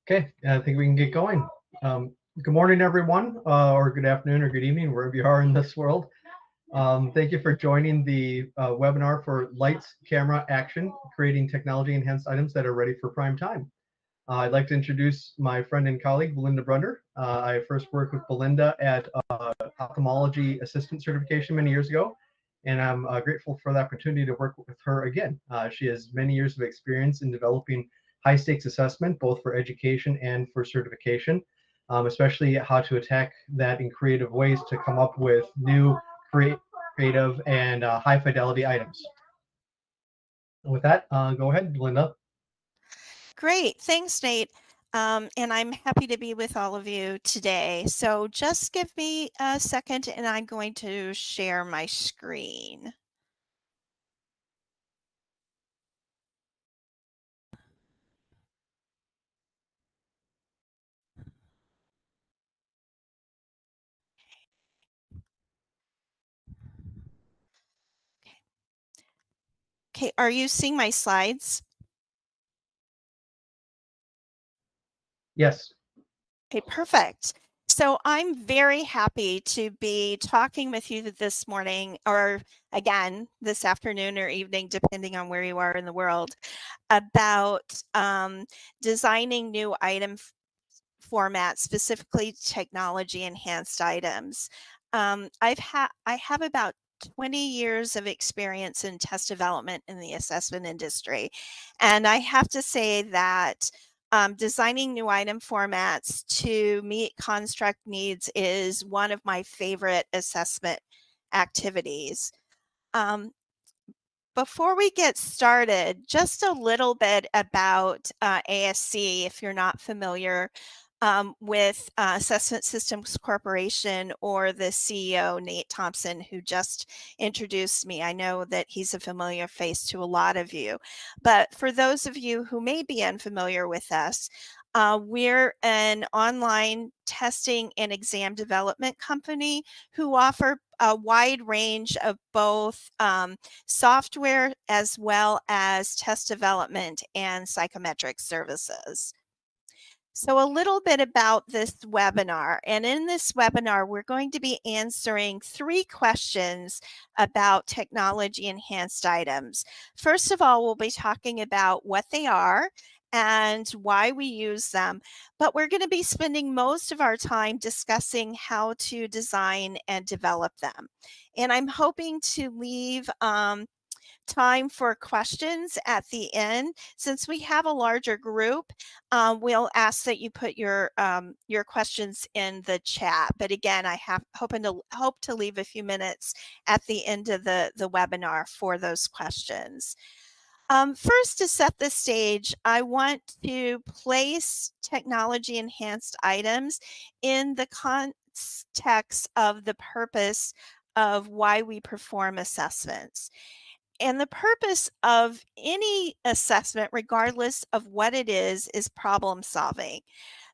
Okay, I think we can get going. Good morning, everyone, or good afternoon or good evening, wherever you are in this world. Thank you for joining the webinar for Lights, Camera, Action, Creating Technology-Enhanced Items that are ready for prime time. I'd like to introduce my friend and colleague, Belinda Brunner. I first worked with Belinda at ophthalmology assistant certification many years ago, and I'm grateful for the opportunity to work with her again. She has many years of experience in developing high stakes assessment, both for education and for certification, especially how to attack that in creative ways to come up with new, creative, and high fidelity items. And with that, go ahead, Belinda. Great, thanks, Nate. And I'm happy to be with all of you today. So just give me a second and I'm going to share my screen. Okay, are you seeing my slides? Yes. Okay, perfect. So I'm very happy to be talking with you this morning, or again, this afternoon or evening, depending on where you are in the world, about designing new item formats, specifically technology enhanced items. I have about 20 years of experience in test development in the assessment industry. And I have to say that designing new item formats to meet construct needs is one of my favorite assessment activities. Before we get started, just a little bit about ASC, if you're not familiar with Assessment Systems Corporation or the CEO, Nate Thompson, who just introduced me. I know that he's a familiar face to a lot of you. But for those of you who may be unfamiliar with us, we're an online testing and exam development company who offer a wide range of both software as well as test development and psychometric services. So a little bit about this webinar. And in this webinar, we're going to be answering 3 questions about technology enhanced items. First of all, we'll be talking about what they are and why we use them, but we're going to be spending most of our time discussing how to design and develop them. And I'm hoping to leave time for questions at the end. Since we have a larger group, we'll ask that you put your questions in the chat. But again, I hope to leave a few minutes at the end of the webinar for those questions. First, to set the stage, I want to place technology enhanced items in the context of the purpose of why we perform assessments. And the purpose of any assessment, regardless of what it is problem solving.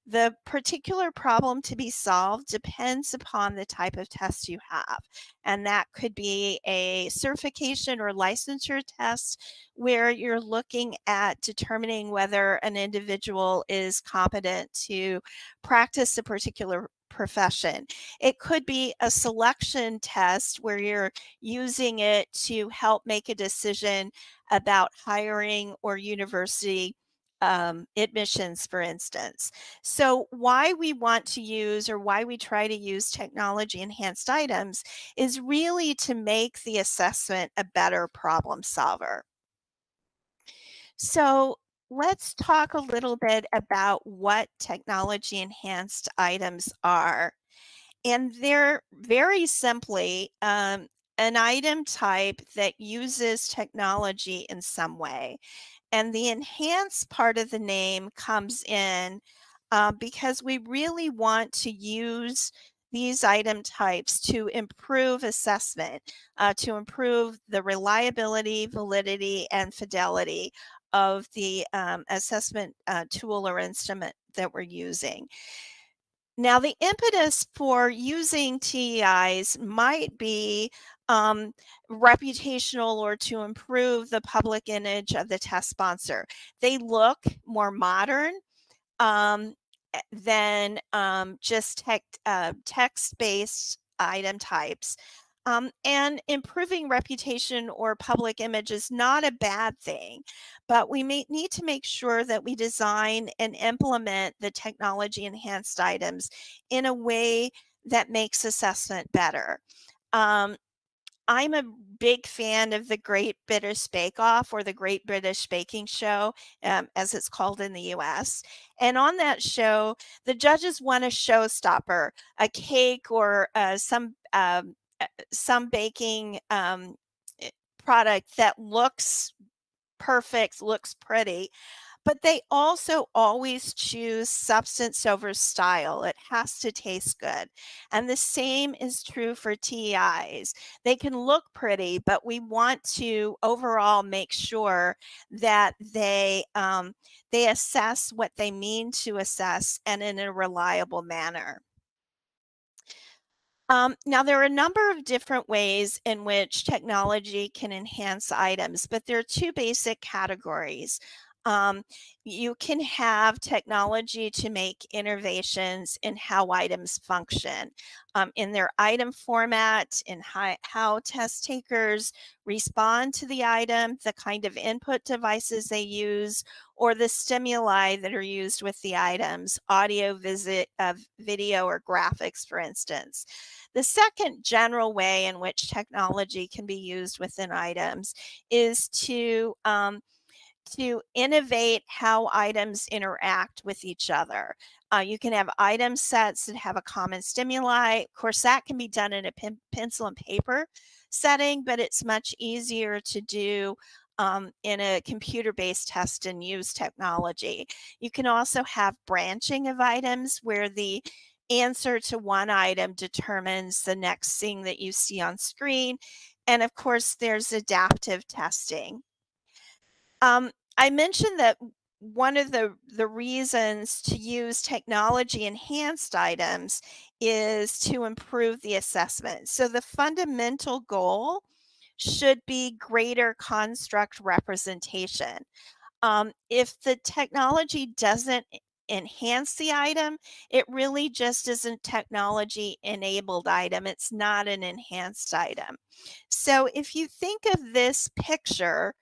The particular problem to be solved depends upon the type of test you have. And that could be a certification or licensure test where you're looking at determining whether an individual is competent to practice a particular profession. It could be a selection test where you're using it to help make a decision about hiring or university admissions, for instance. So why we want to use, or why we try to use technology enhanced items, is really to make the assessment a better problem solver. So let's talk a little bit about what technology enhanced items are. And they're very simply an item type that uses technology in some way. And the enhanced part of the name comes in because we really want to use these item types to improve assessment, to improve the reliability, validity, and fidelity of the assessment tool or instrument that we're using. Now, the impetus for using TEIs might be reputational or to improve the public image of the test sponsor. They look more modern. than just text-based item types. And improving reputation or public image is not a bad thing, but we may need to make sure that we design and implement the technology enhanced items in a way that makes assessment better. I'm a big fan of the Great British Bake Off, or the Great British Baking Show, as it's called in the US. And on that show, the judges won a showstopper, a cake or some baking product that looks perfect, looks pretty. But they also always choose substance over style. It has to taste good. And the same is true for TEIs. They can look pretty, but we want to overall make sure that they assess what they mean to assess, and in a reliable manner. Now, there are a number of different ways in which technology can enhance items, but there are two basic categories. Um, you can have technology to make innovations in how items function, in their item format, in how test takers respond to the item, the kind of input devices they use, or the stimuli that are used with the items, audio, video, or graphics, for instance. The second general way in which technology can be used within items is to innovate how items interact with each other. You can have item sets that have a common stimuli. Of course, that can be done in a pencil and paper setting, but it's much easier to do in a computer-based test and use technology. You can also have branching of items where the answer to one item determines the next thing that you see on screen. And of course, there's adaptive testing. I mentioned that one of the reasons to use technology enhanced items is to improve the assessment. So the fundamental goal should be greater construct representation. If the technology doesn't enhance the item, it really just isn't technology enabled item. It's not an enhanced item. So if you think of this picture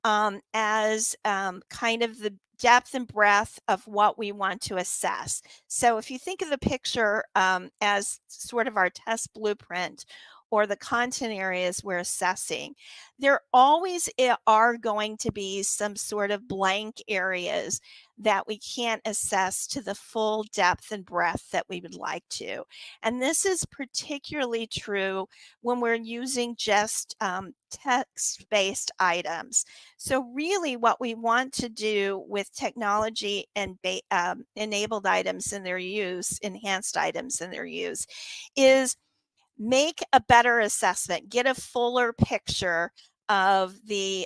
as kind of the depth and breadth of what we want to assess. So if you think of the picture as sort of our test blueprint, or the content areas we're assessing, there always are going to be some sort of blank areas that we can't assess to the full depth and breadth that we would like to. And this is particularly true when we're using just text-based items. So really what we want to do with technology and enabled items in their use, enhanced items in their use, is make a better assessment, get a fuller picture of the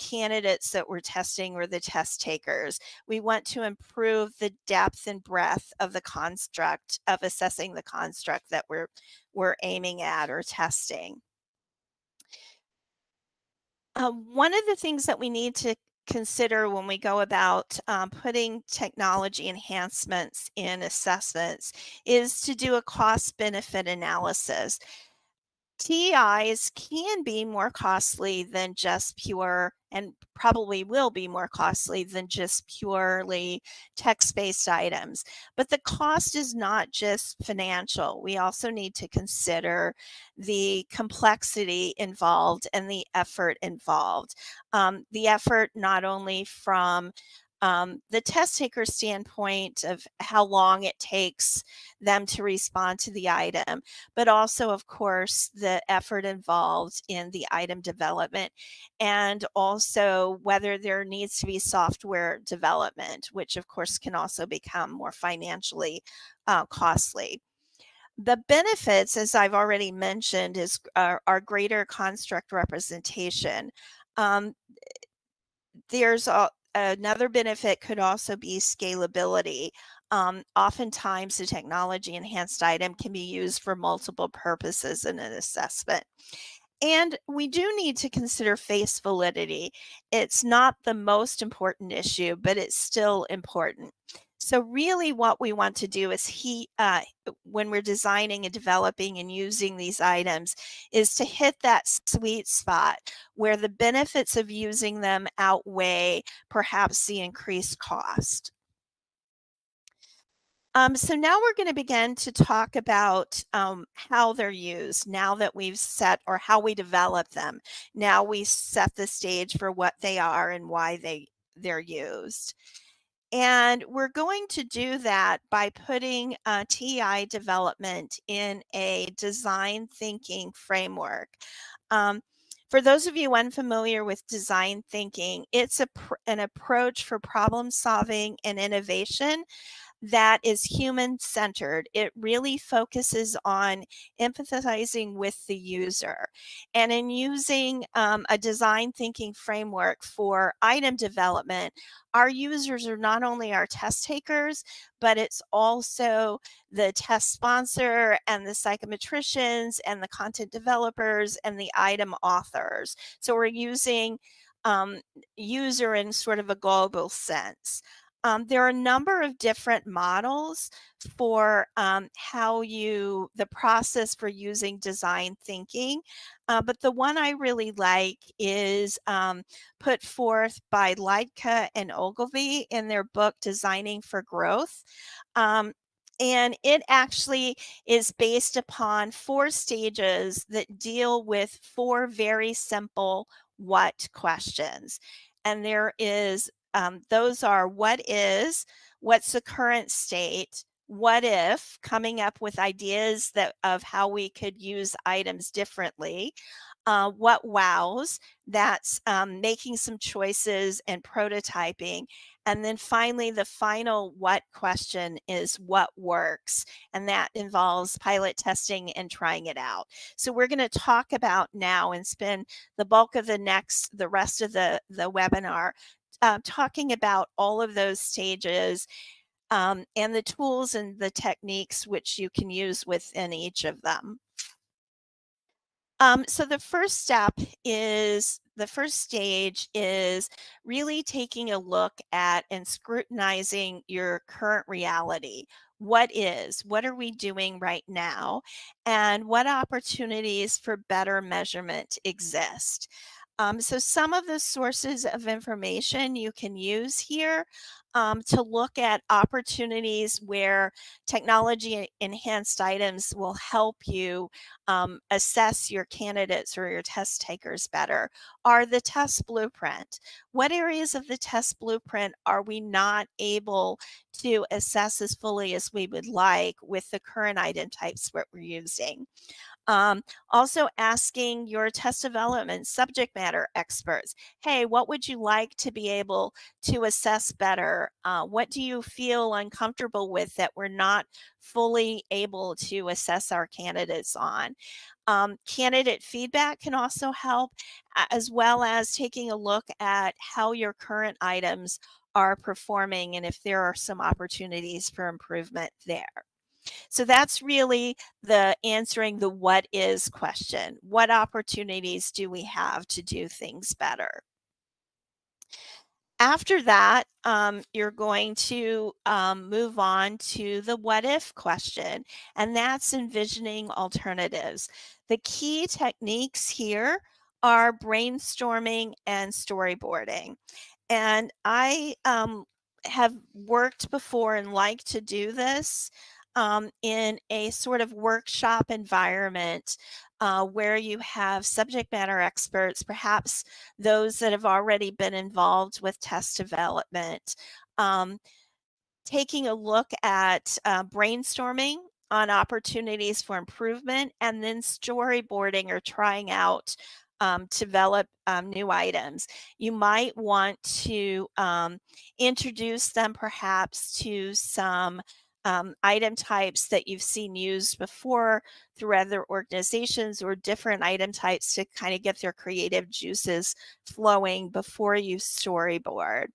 candidates that we're testing, or the test takers. We want to improve the depth and breadth of the construct, of assessing the construct that we're aiming at or testing. One of the things that we need to consider when we go about putting technology enhancements in assessments is to do a cost-benefit analysis. TEIs can be more costly than just pure, and probably will be more costly than just purely text-based items. But the cost is not just financial. We also need to consider the complexity involved and the effort involved. The effort not only from the test taker standpoint of how long it takes them to respond to the item, but also, of course, the effort involved in the item development, and also whether there needs to be software development, which of course can also become more financially costly. The benefits, as I've already mentioned, are greater construct representation. There's another benefit could also be scalability. Oftentimes, the technology enhanced item can be used for multiple purposes in an assessment. And we do need to consider face validity. It's not the most important issue, but it's still important. So really what we want to do is when we're designing and developing and using these items is to hit that sweet spot where the benefits of using them outweigh perhaps the increased cost. So now we're going to begin to talk about how they're used now that we've set, or how we develop them. Now we set the stage for what they are and why they're used. And we're going to do that by putting TEI development in a design thinking framework. For those of you unfamiliar with design thinking, it's an approach for problem solving and innovation that is human-centered. It really focuses on empathizing with the user. And in using a design thinking framework for item development, our users are not only our test takers, but it's also the test sponsor and the psychometricians and the content developers and the item authors. So we're using user in sort of a global sense. There are a number of different models for the process for using design thinking, but the one I really like is put forth by Leidke and Ogilvy in their book, Designing for Growth. And it actually is based upon 4 stages that deal with 4 very simple what questions. And there is those are what is, what's the current state, what if, coming up with ideas of how we could use items differently, what wows, that's making some choices and prototyping. And then finally, the final what question is what works, and that involves pilot testing and trying it out. So we're going to talk about now and spend the bulk of the rest of the webinar talking about all of those stages and the tools and the techniques which you can use within each of them. So the first stage is really taking a look at and scrutinizing your current reality. What are we doing right now? And what opportunities for better measurement exist? So some of the sources of information you can use here to look at opportunities where technology enhanced items will help you assess your candidates or your test takers better are the test blueprint. What areas of the test blueprint are we not able to assess as fully as we would like with the current item types that we're using? Also asking your test development subject matter experts, hey, what would you like to be able to assess better? What do you feel uncomfortable with that we're not fully able to assess our candidates on? Candidate feedback can also help, as well as taking a look at how your current items are performing and if there are some opportunities for improvement there. So that's really answering the what is question. What opportunities do we have to do things better? After that, you're going to move on to the what if question, and that's envisioning alternatives. The key techniques here are brainstorming and storyboarding. And I have worked before and like to do this in a sort of workshop environment where you have subject matter experts, perhaps those that have already been involved with test development, taking a look at brainstorming on opportunities for improvement, and then storyboarding or trying out develop new items. You might want to introduce them perhaps to some item types that you've seen used before through other organizations, or different item types to kind of get their creative juices flowing before you storyboard.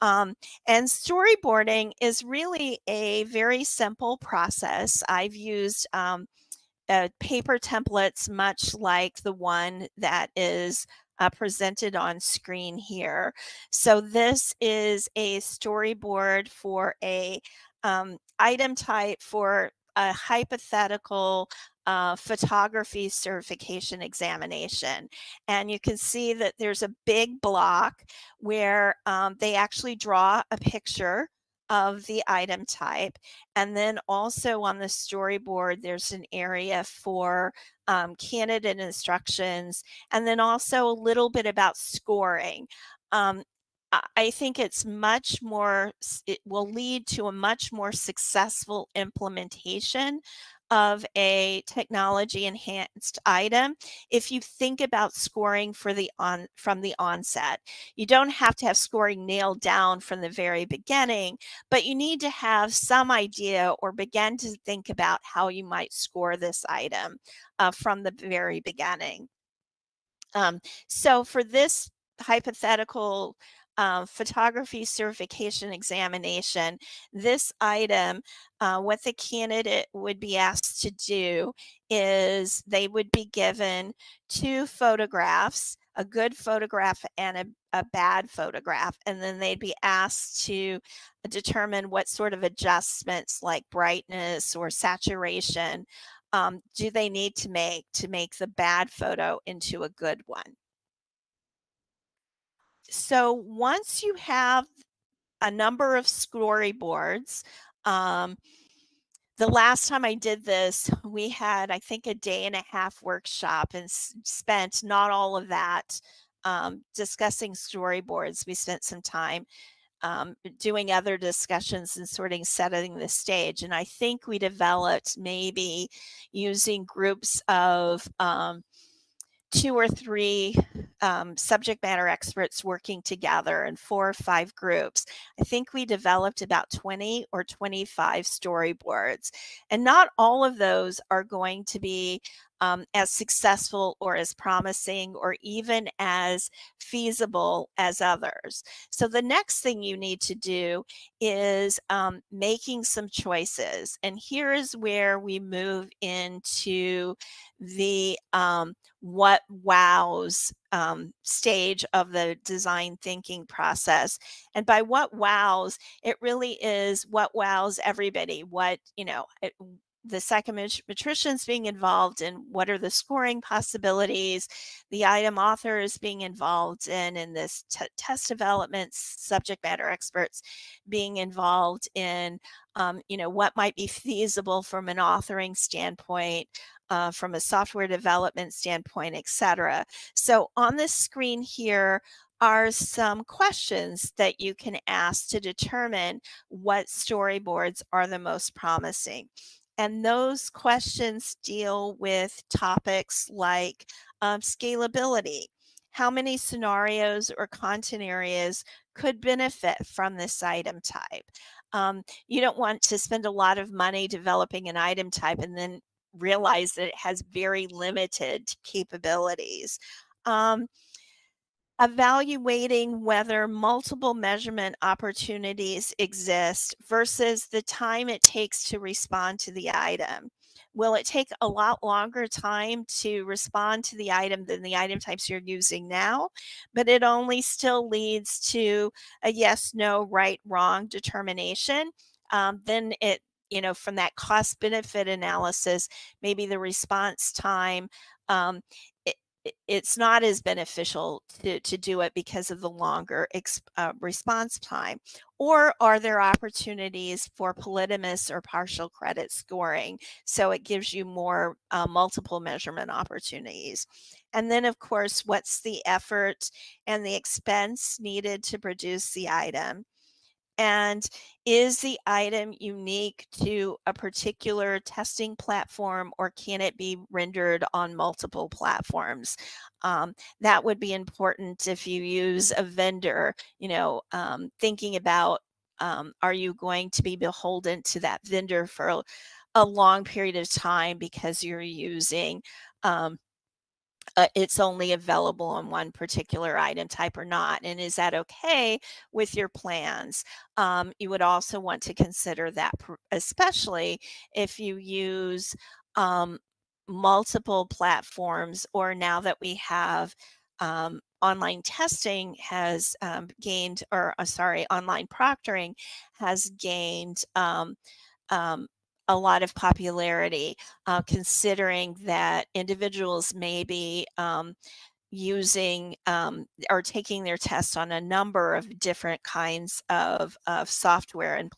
And storyboarding is really a very simple process. I've used paper templates, much like the one that is presented on screen here. So this is a storyboard for a item type for a hypothetical photography certification examination. And you can see that there's a big block where they actually draw a picture of the item type. And then also on the storyboard, there's an area for candidate instructions, and then also a little bit about scoring. I think it will lead to a much more successful implementation of a technology enhanced item if you think about scoring from the onset. You don't have to have scoring nailed down from the very beginning, but you need to have some idea or begin to think about how you might score this item from the very beginning. So for this hypothetical photography certification examination, this item, what the candidate would be asked to do is they would be given 2 photographs, a good photograph and a bad photograph, and then they'd be asked to determine what sort of adjustments like brightness or saturation do they need to make the bad photo into a good one. So once you have a number of storyboards, the last time I did this, we had, I think, a 1.5-day workshop and spent not all of that discussing storyboards. We spent some time doing other discussions and setting the stage. And I think we developed maybe using groups of 2 or 3 subject matter experts working together in 4 or 5 groups. I think we developed about 20 or 25 storyboards. And not all of those are going to be as successful or as promising or even as feasible as others. So the next thing you need to do is making some choices. And here is where we move into the what wows stage of the design thinking process. And by what wows, it really is what wows everybody. What, the psychometricians being involved in what are the scoring possibilities, the item authors being involved in this test development, subject matter experts being involved in, what might be feasible from an authoring standpoint, from a software development standpoint, etc. So on this screen here are some questions that you can ask to determine what storyboards are the most promising. And those questions deal with topics like scalability. How many scenarios or content areas could benefit from this item type? You don't want to spend a lot of money developing an item type and then realize that it has very limited capabilities. Evaluating whether multiple measurement opportunities exist versus the time it takes to respond to the item. Will it take a lot longer time to respond to the item than the item types you're using now? But it only still leads to a yes, no, right, wrong determination. Then it, from that cost benefit analysis, maybe the response time, it's not as beneficial to do it because of the longer response time. Or are there opportunities for polytomous or partial credit scoring? So it gives you more multiple measurement opportunities. And then, of course, what's the effort and the expense needed to produce the item? And is the item unique to a particular testing platform, or can it be rendered on multiple platforms? That would be important if you use a vendor, thinking about, are you going to be beholden to that vendor for a long period of time because you're using it's only available on one particular item type or not? And is that okay with your plans? You would also want to consider that, especially if you use multiple platforms, or now that we have online testing has gained, or sorry, online proctoring has gained a lot of popularity, considering that individuals may be using or taking their tests on a number of different kinds of software and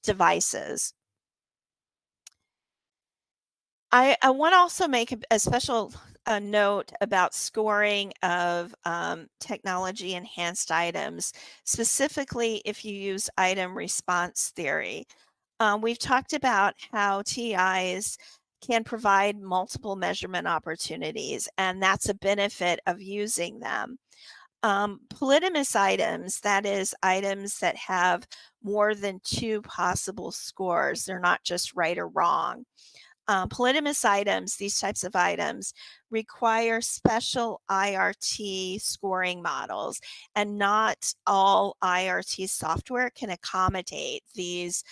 devices. I want to also make a special note about scoring of technology enhanced items, specifically if you use item response theory. We've talked about how TEIs can provide multiple measurement opportunities, and that's a benefit of using them. Polynomous items, that is, items that have more than 2 possible scores, they're not just right or wrong. Polynomous items, these types of items, require special IRT scoring models, and not all IRT software can accommodate these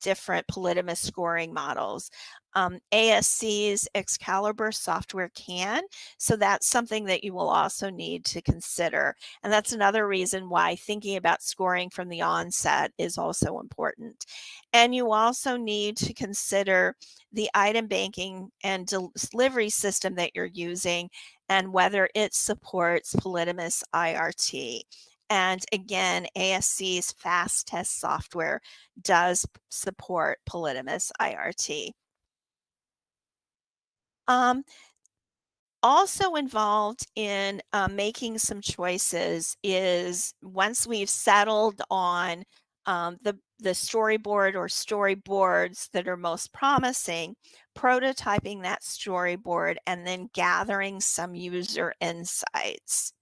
different polynomous scoring models. ASC's Excalibur software can, so that's something that you will also need to consider. And that's another reason why thinking about scoring from the onset is also important. And you also need to consider the item banking and delivery system that you're using and whether it supports polynomous IRT. And again, ASC's fast test software does support polynomous IRT. Also involved in making some choices is, once we've settled on the storyboard or storyboards that are most promising, prototyping that storyboard and then gathering some user insights.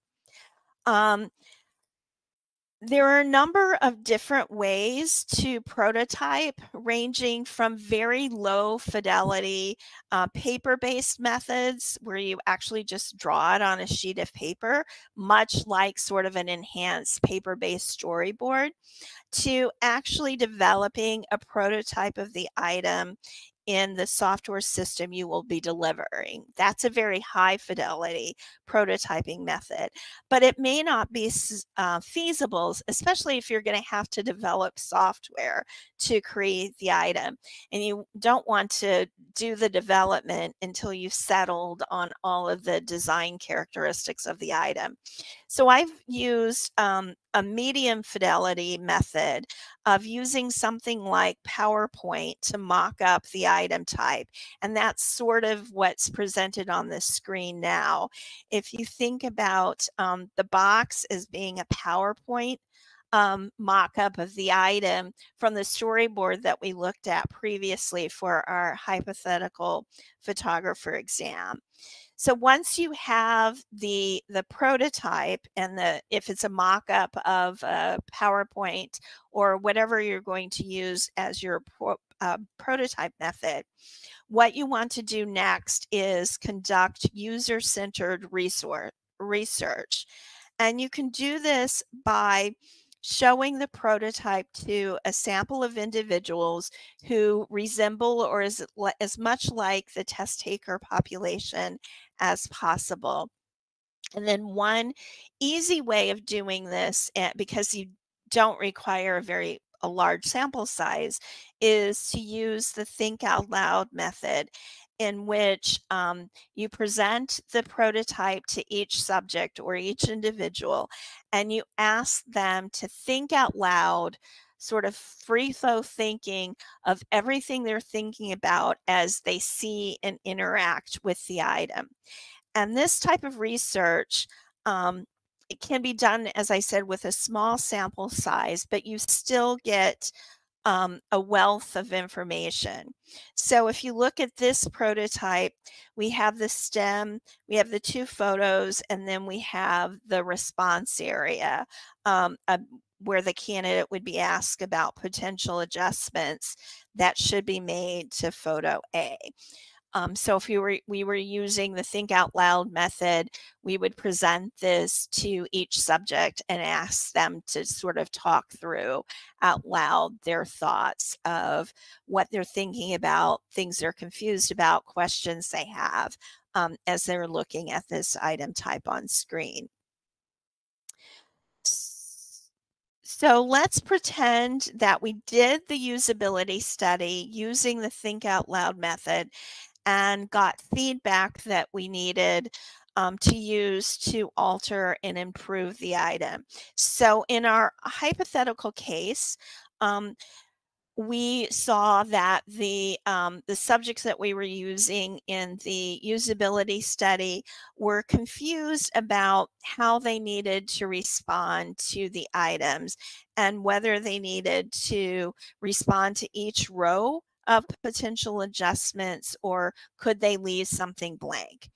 There are a number of different ways to prototype, ranging from very low fidelity paper-based methods where you actually just draw it on a sheet of paper, much like sort of an enhanced paper-based storyboard, to actually developing a prototype of the item in the software system you will be delivering. That's a very high fidelity prototyping method, but it may not be feasible, especially if you're going to have to develop software to create the item. And you don't want to do the development until you've settled on all of the design characteristics of the item. So I've used a medium fidelity method of using something like PowerPoint to mock up the item type. And that's sort of what's presented on this screen now. If you think about the box as being a PowerPoint mock-up of the item from the storyboard that we looked at previously for our hypothetical photographer exam. So once you have the prototype and if it's a mock-up of a PowerPoint or whatever you're going to use as your prototype method, what you want to do next is conduct user-centered research. And you can do this by showing the prototype to a sample of individuals who resemble or is as much like the test taker population as possible. And then one easy way of doing this, because you don't require a large sample size, is to use the think out loud method, in which you present the prototype to each subject or each individual, and you ask them to think out loud, sort of free flow thinking of everything they're thinking about as they see and interact with the item. And this type of research, it can be done, as I said, with a small sample size, but you still get a wealth of information. So if you look at this prototype, we have the stem, we have the 2 photos, and then we have the response area where the candidate would be asked about potential adjustments that should be made to photo A. So if we were using the think out loud method, we would present this to each subject and ask them to sort of talk through out loud their thoughts of what they're thinking about, things they're confused about, questions they have as they're looking at this item type on screen. So let's pretend that we did the usability study using the think out loud method and got feedback that we needed to use to alter and improve the item. So in our hypothetical case, we saw that the subjects that we were using in the usability study were confused about how they needed to respond to the items and whether they needed to respond to each row of potential adjustments or could they leave something blank.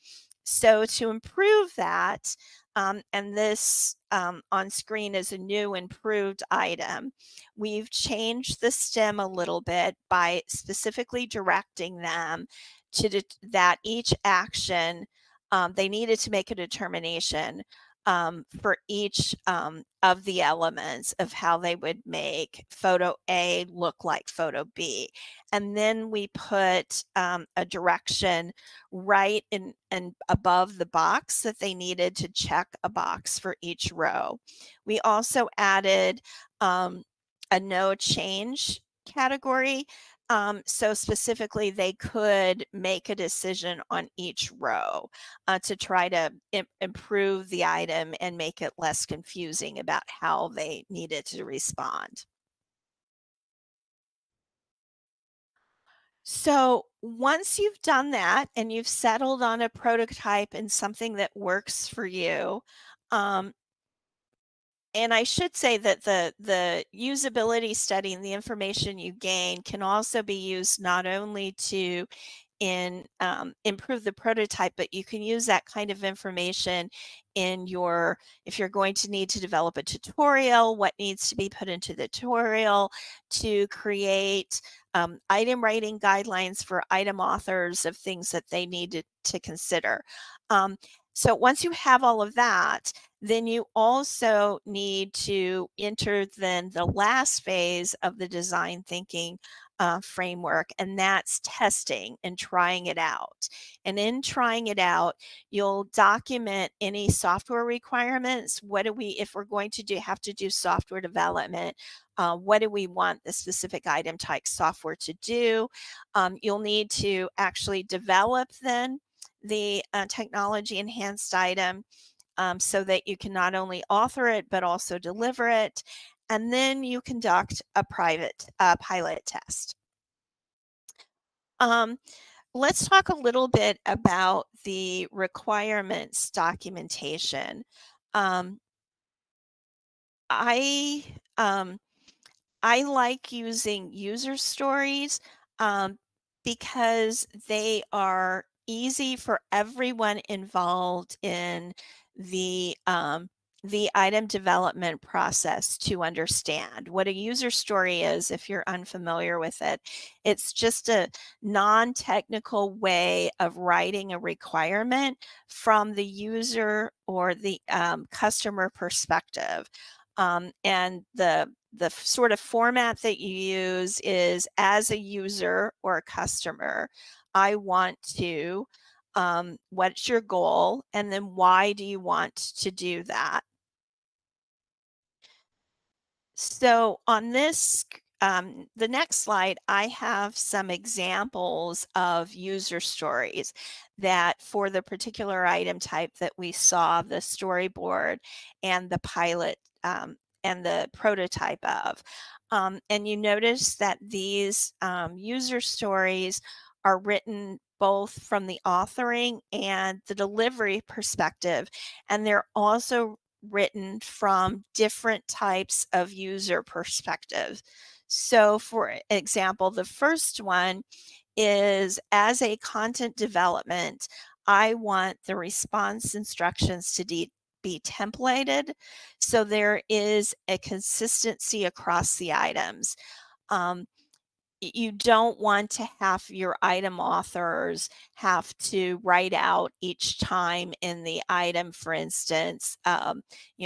So to improve that, and this on screen is a new improved item, we've changed the STEM a little bit by specifically directing them to that each action, they needed to make a determination for each of the elements of how they would make photo A look like photo B. And then we put a direction right in and above the box that they needed to check a box for each row. We also added a no change category. So specifically, they could make a decision on each row to try to improve the item and make it less confusing about how they needed to respond. So once you've done that and you've settled on a prototype and something that works for you, and I should say that the usability study and the information you gain can also be used not only to improve the prototype, but you can use that kind of information in your, if you're going to need to develop a tutorial, what needs to be put into the tutorial to create item writing guidelines for item authors of things that they need to consider. So once you have all of that, then you also need to enter then the last phase of the design thinking framework, and that's testing and trying it out. And in trying it out, you'll document any software requirements. What do we, if we're going to have to do software development, what do we want the specific item type software to do? You'll need to actually develop then the technology enhanced item so that you can not only author it, but also deliver it. And then you conduct a pilot test. Let's talk a little bit about the requirements documentation. I like using user stories because they are easy for everyone involved in the item development process to understand. What a user story is, if you're unfamiliar with it, it's just a non-technical way of writing a requirement from the user or the customer perspective. And the sort of format that you use is, as a user or a customer, I want to, what's your goal? And then why do you want to do that? So on this, the next slide, I have some examples of user stories that for the particular item type that we saw the storyboard and the pilot and the prototype of. And you notice that these user stories are written both from the authoring and the delivery perspective, and they're also written from different types of user perspectives. So for example, the first one is, as a content development, I want the response instructions to be templated so there is a consistency across the items. you don't want to have your item authors have to write out each time in the item, for instance,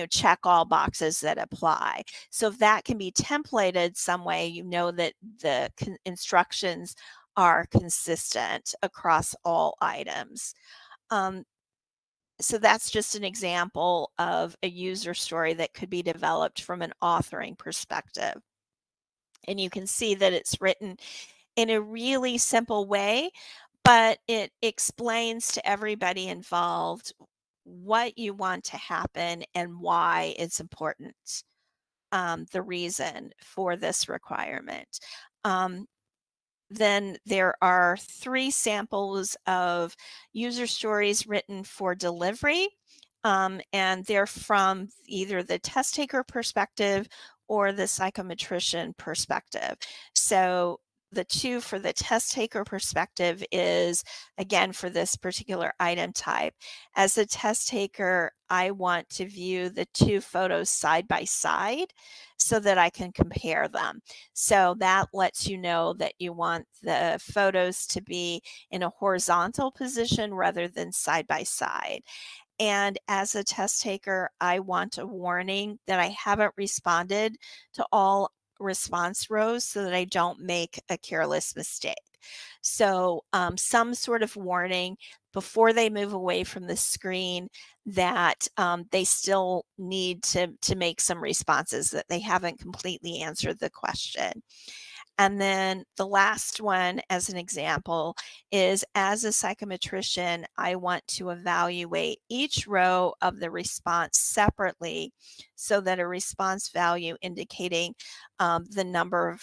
check all boxes that apply. So if that can be templated some way, you know that the instructions are consistent across all items. So that's just an example of a user story that could be developed from an authoring perspective. And you can see that it's written in a really simple way, but it explains to everybody involved what you want to happen and why it's important, the reason for this requirement. Then there are 3 samples of user stories written for delivery, and they're from either the test taker perspective or the psychometrician perspective. So the 2 for the test taker perspective is, again, for this particular item type. As a test taker, I want to view the 2 photos side by side so that I can compare them. So that lets you know that you want the photos to be in a horizontal position rather than side by side. And as a test taker, I want a warning that I haven't responded to all response rows so that I don't make a careless mistake. So some sort of warning before they move away from the screen that they still need to make some responses, that they haven't completely answered the question. And then the last one, as an example, is as a psychometrician, I want to evaluate each row of the response separately so that a response value indicating the number of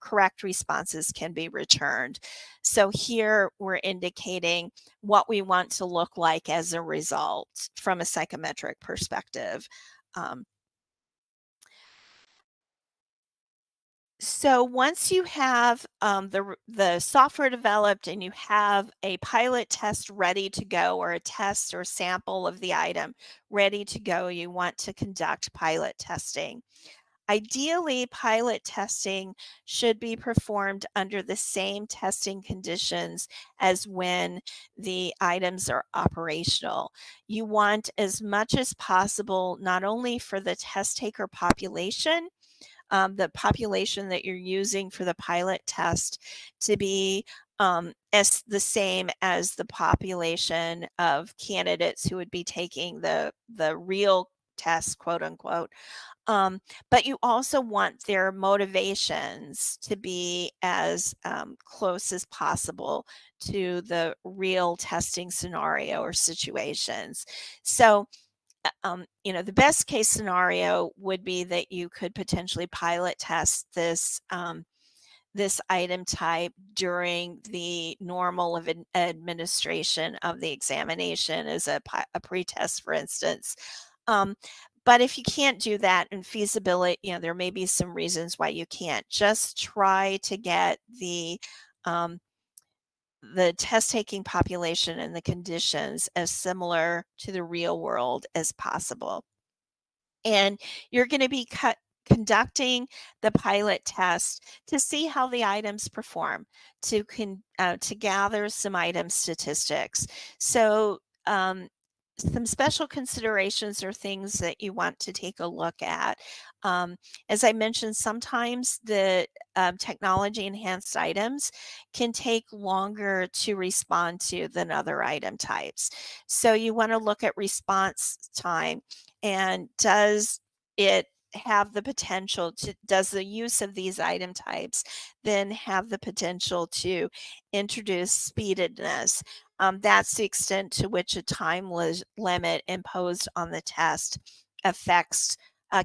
correct responses can be returned. So here we're indicating what we want to look like as a result from a psychometric perspective. So once you have the software developed and you have a pilot test ready to go, or a test or sample of the item ready to go, you want to conduct pilot testing. Ideally, pilot testing should be performed under the same testing conditions as when the items are operational. You want as much as possible, not only for the test taker population, the population that you're using for the pilot test to be as the same as the population of candidates who would be taking the real test, quote unquote. But you also want their motivations to be as close as possible to the real testing scenario or situations. So the best case scenario would be that you could potentially pilot test this this item type during the normal administration of the examination as a pretest, for instance. But if you can't do that, and feasibility, there may be some reasons why you can't. Just try to get the test taking population and the conditions as similar to the real world as possible. And you're going to be conducting the pilot test to see how the items perform, to gather some item statistics. So some special considerations are things that you want to take a look at. As I mentioned, sometimes the technology enhanced items can take longer to respond to than other item types. So you want to look at response time, and does it have the potential to, does the use of these item types then have the potential to introduce speededness? That's the extent to which a time limit imposed on the test affects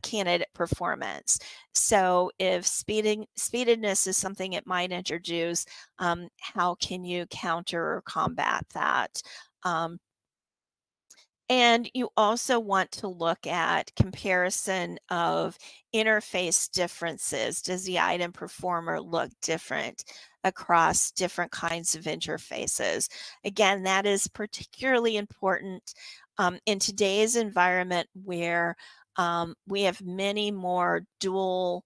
candidate performance. So if speededness is something it might introduce, how can you counter or combat that? And you also want to look at comparison of interface differences. Does the item performer look different across different kinds of interfaces? Again, that is particularly important in today's environment where we have many more dual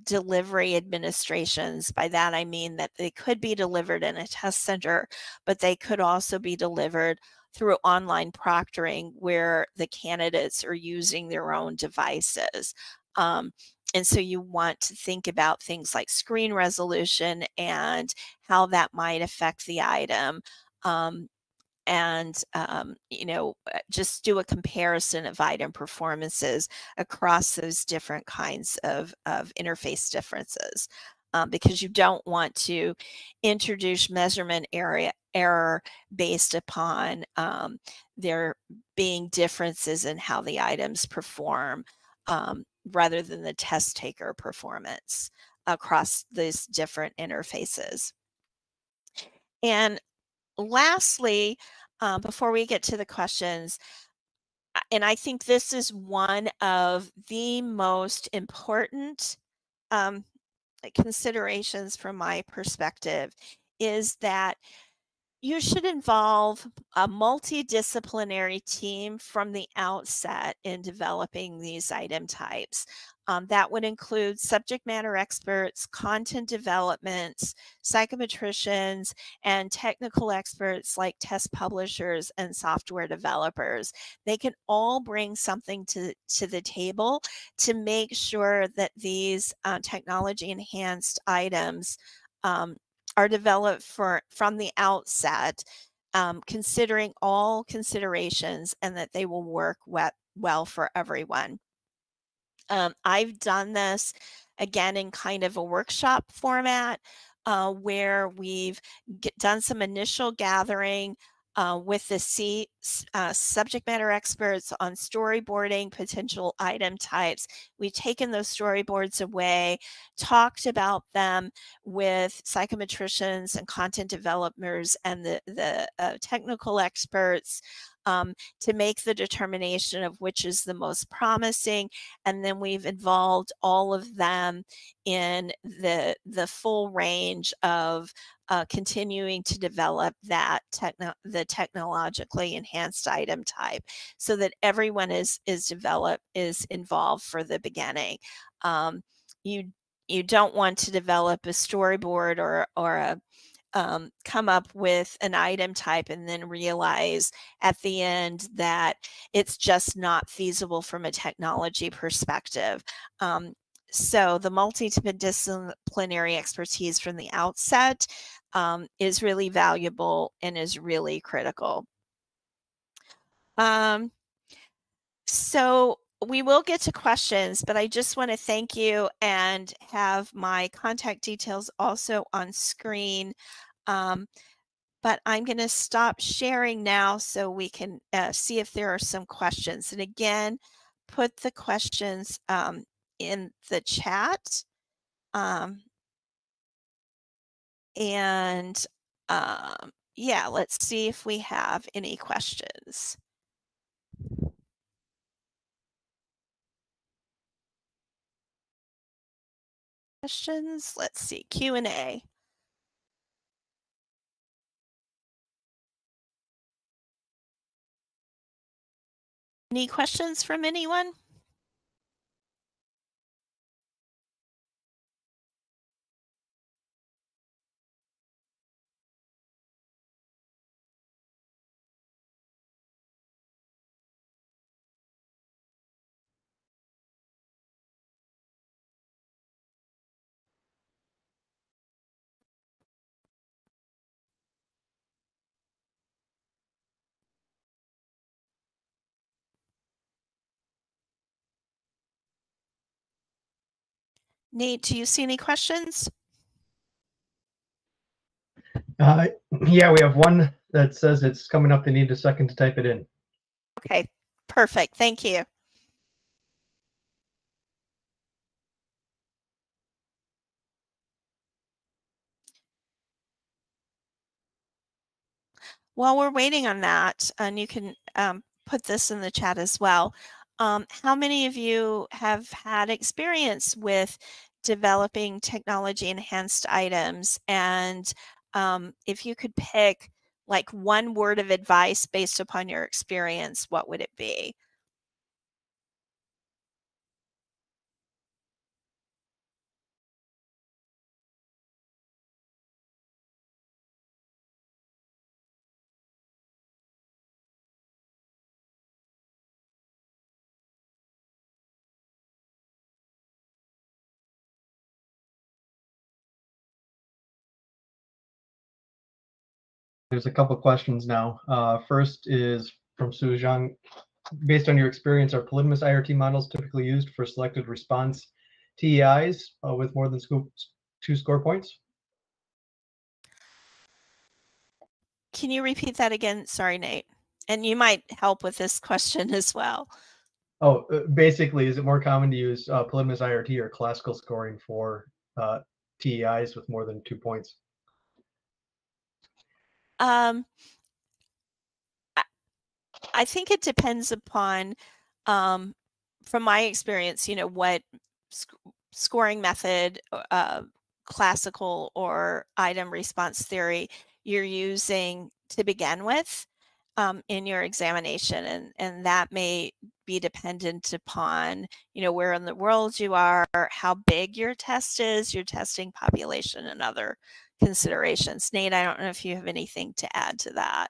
delivery administrations. By that, I mean that they could be delivered in a test center, but they could also be delivered through online proctoring where the candidates are using their own devices. And so you want to think about things like screen resolution and how that might affect the item. Just do a comparison of item performances across those different kinds of interface differences, because you don't want to introduce measurement error based upon there being differences in how the items perform, rather than the test taker performance across these different interfaces. And lastly, before we get to the questions, and I think this is one of the most important considerations from my perspective, is that you should involve a multidisciplinary team from the outset in developing these item types. That would include subject matter experts, content developments, psychometricians, and technical experts like test publishers and software developers. They can all bring something to the table to make sure that these technology enhanced items are developed from the outset, considering all considerations, and that they will work well for everyone. I've done this again in kind of a workshop format, where we've done some initial gathering with the subject matter experts on storyboarding potential item types. We've taken those storyboards away, talked about them with psychometricians and content developers and the technical experts, to make the determination of which is the most promising. And then we've involved all of them in the full range of continuing to develop the technologically enhanced item type, so that everyone is involved for the beginning. You don't want to develop a storyboard or come up with an item type and then realize at the end that it's just not feasible from a technology perspective. So the multidisciplinary expertise from the outset is really valuable and is really critical. So we will get to questions, but I just want to thank you and have my contact details also on screen. But I'm going to stop sharing now so we can see if there are some questions. And again, put the questions in the chat. Yeah, let's see if we have any questions. Let's see, Q&A. Any questions from anyone? Nate, do you see any questions? Yeah, we have one that says it's coming up. They need a second to type it in. Okay, perfect. Thank you. While we're waiting on that, and you can put this in the chat as well, how many of you have had experience with developing technology enhanced items? And if you could pick like one word of advice based upon your experience, what would it be? There's a couple questions now. First is from Su Zhang. Based on your experience, are polynomous IRT models typically used for selected response TEIs with more than 2 score points? Can you repeat that again? Sorry, Nate. And you might help with this question as well. Oh, basically, is it more common to use polynomous IRT or classical scoring for TEIs with more than 2 points? I think it depends upon, from my experience, what scoring method, classical or item response theory you're using to begin with in your examination, and that may be dependent upon where in the world you are, how big your test is, your testing population, and other considerations. Nate, I don't know if you have anything to add to that.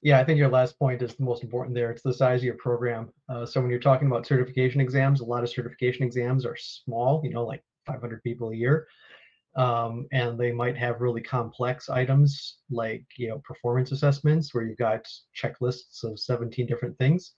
Yeah, I think your last point is the most important there. It's the size of your program. So when you're talking about certification exams, a lot of certification exams are small, like 500 people a year. And they might have really complex items like, performance assessments where you've got checklists of 17 different things.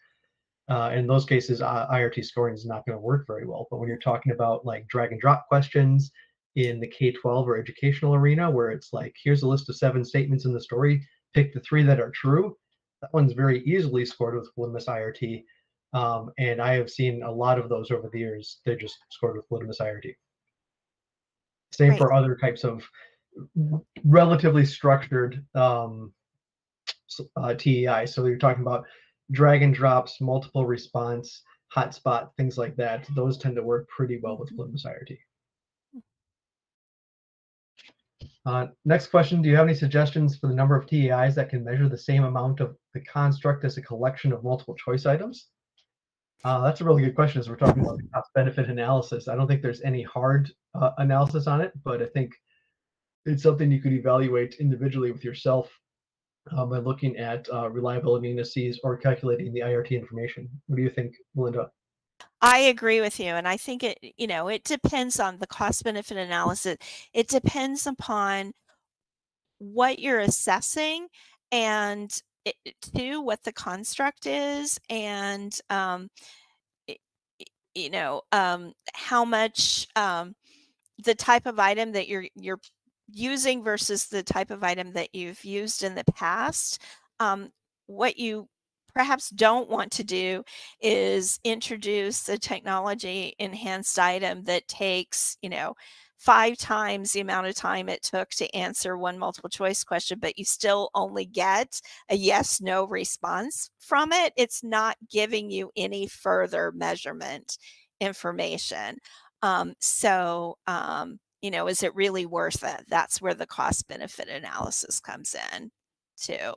In those cases, IRT scoring is not going to work very well. But when you're talking about like drag and drop questions in the K-12 or educational arena, where it's like, here's a list of 7 statements in the story, pick the 3 that are true, that one's very easily scored with polynomous IRT. And I have seen a lot of those over the years. They're just scored with polynomous IRT. Same Great. for other types of relatively structured TEI. So you're talking about drag and drops, multiple response, hotspot, things like that. Those tend to work pretty well with polynomous IRT. Next question, do you have any suggestions for the number of TEIs that can measure the same amount of the construct as a collection of multiple choice items? That's a really good question as we're talking about the cost-benefit analysis. I don't think there's any hard analysis on it, but I think it's something you could evaluate individually with yourself by looking at reliability indices or calculating the IRT information. What do you think, Belinda? I agree with you, and I think it depends on the cost-benefit analysis. It depends upon what you're assessing, and too, what the construct is, and how much the type of item that you're using versus the type of item that you've used in the past. What you perhaps don't want to do is introduce a technology enhanced item that takes 5 times the amount of time it took to answer one multiple choice question, but you still only get a yes no response from it. It's not giving you any further measurement information. Is it really worth it? That's where the cost benefit analysis comes in too.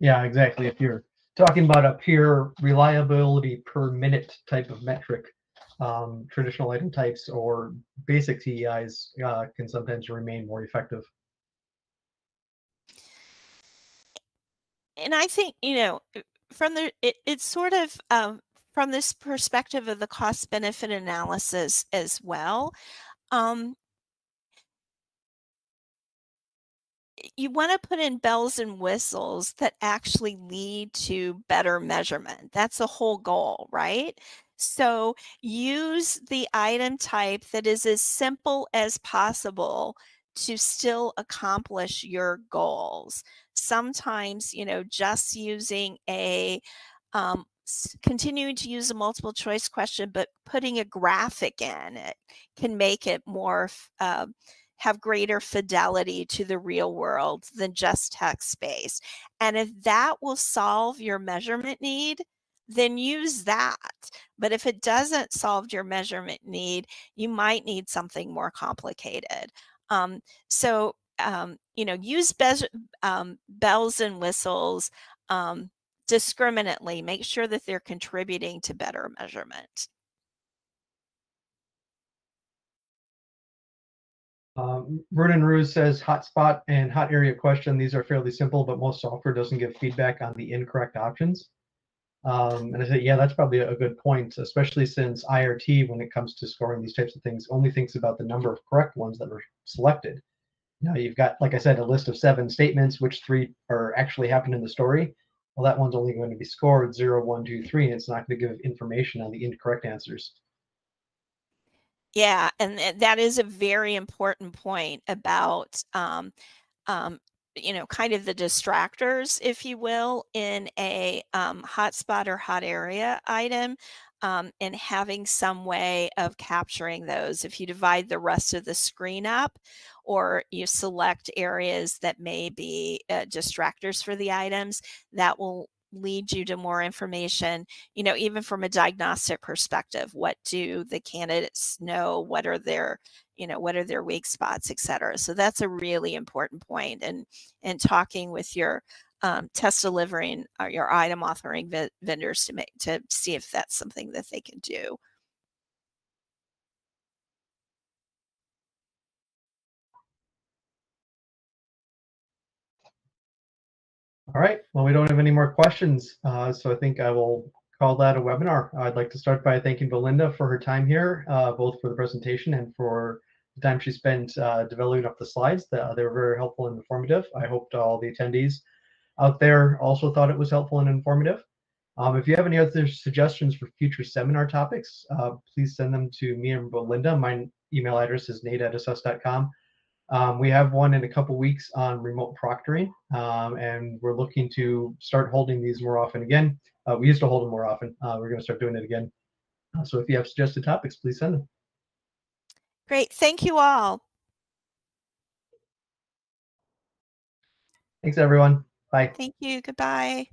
Yeah, exactly. If you're talking about a pure reliability per minute type of metric, traditional item types or basic TEIs can sometimes remain more effective. And I think, from it's sort of from this perspective of the cost benefit analysis as well. You want to put in bells and whistles that actually lead to better measurement. That's the whole goal, right? So use the item type that is as simple as possible to still accomplish your goals. Sometimes, just using continuing to use a multiple choice question, but putting a graphic in it can make it more have greater fidelity to the real world than just text-based. And if that will solve your measurement need, then use that. But if it doesn't solve your measurement need, you might need something more complicated. Use bells and whistles discriminately. Make sure that they're contributing to better measurement. Vernon Ruse says hotspot and hot area question. These are fairly simple, but most software doesn't give feedback on the incorrect options. And I said, yeah, that's probably a good point, especially since IRT, when it comes to scoring these types of things, only thinks about the number of correct ones that were selected. Now you've got, like I said, a list of 7 statements, which 3 are actually happened in the story. Well, that one's only going to be scored 0, 1, 2, 3, and it's not going to give information on the incorrect answers. Yeah, and that is a very important point about kind of the distractors, if you will, in a hotspot or hot area item, and having some way of capturing those. If you divide the rest of the screen up, or you select areas that may be distractors for the items, that will lead you to more information, even from a diagnostic perspective. What do the candidates know? What are their weak spots, et cetera? So that's a really important point. And talking with your test delivering or your item authoring vendors to see if that's something that they can do. All right. Well, we don't have any more questions, so I think I will call that a webinar. I'd like to start by thanking Belinda for her time here, both for the presentation and for the time she spent developing up the slides. They were very helpful and informative. I hope all the attendees out there also thought it was helpful and informative. If you have any other suggestions for future seminar topics, please send them to me and Belinda. My email address is nate@assess.com. We have one in a couple weeks on remote proctoring, and we're looking to start holding these more often again. We used to hold them more often. We're going to start doing it again. So if you have suggested topics, please send them. Great. Thank you all. Thanks, everyone. Bye. Thank you. Goodbye.